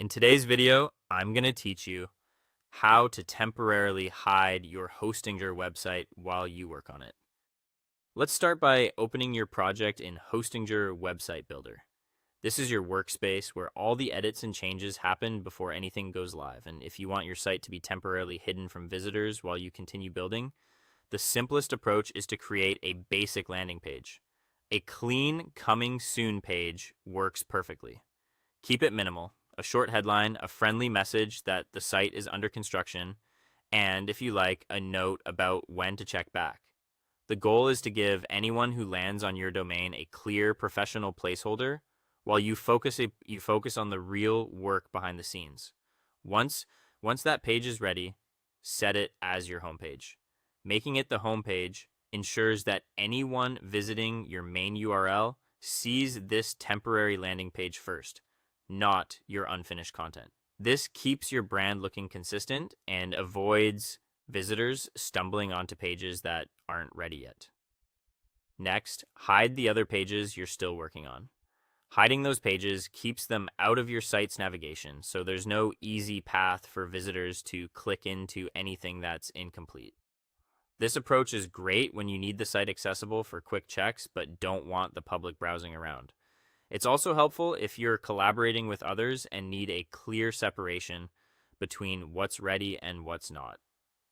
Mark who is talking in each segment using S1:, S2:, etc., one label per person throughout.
S1: In today's video, I'm going to teach you how to temporarily hide your Hostinger website while you work on it. Let's start by opening your project in Hostinger Website Builder. This is your workspace where all the edits and changes happen before anything goes live. And if you want your site to be temporarily hidden from visitors while you continue building, the simplest approach is to create a basic landing page. A clean coming soon page works perfectly. Keep it minimal, a short headline, a friendly message that the site is under construction, and if you like, a note about when to check back. The goal is to give anyone who lands on your domain a clear professional placeholder while you focus on the real work behind the scenes. Once that page is ready, set it as your homepage. Making it the homepage ensures that anyone visiting your main URL sees this temporary landing page first, not your unfinished content. This keeps your brand looking consistent and avoids visitors stumbling onto pages that aren't ready yet. Next, hide the other pages you're still working on. Hiding those pages keeps them out of your site's navigation, so there's no easy path for visitors to click into anything that's incomplete. This approach is great when you need the site accessible for quick checks but don't want the public browsing around. It's also helpful if you're collaborating with others and need a clear separation between what's ready and what's not.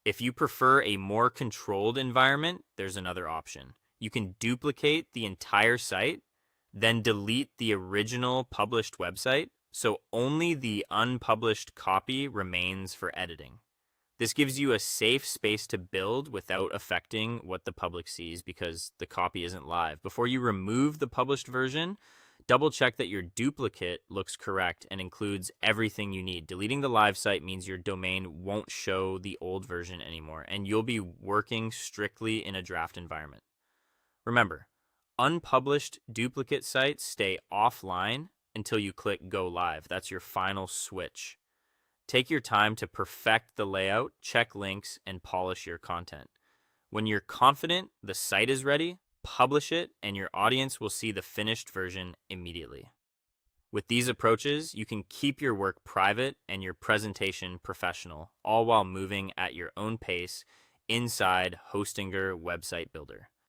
S1: If you prefer a more controlled environment, there's another option. You can duplicate the entire site, then delete the original published website, so only the unpublished copy remains for editing. This gives you a safe space to build without affecting what the public sees because the copy isn't live. Before you remove the published version, double check that your duplicate looks correct and includes everything you need. Deleting the live site means your domain won't show the old version anymore, and you'll be working strictly in a draft environment. Remember, unpublished duplicate sites stay offline until you click Go Live. That's your final switch. Take your time to perfect the layout, check links, and polish your content. When you're confident the site is ready, publish it, and your audience will see the finished version immediately. With these approaches, you can keep your work private and your presentation professional, all while moving at your own pace inside Hostinger Website Builder.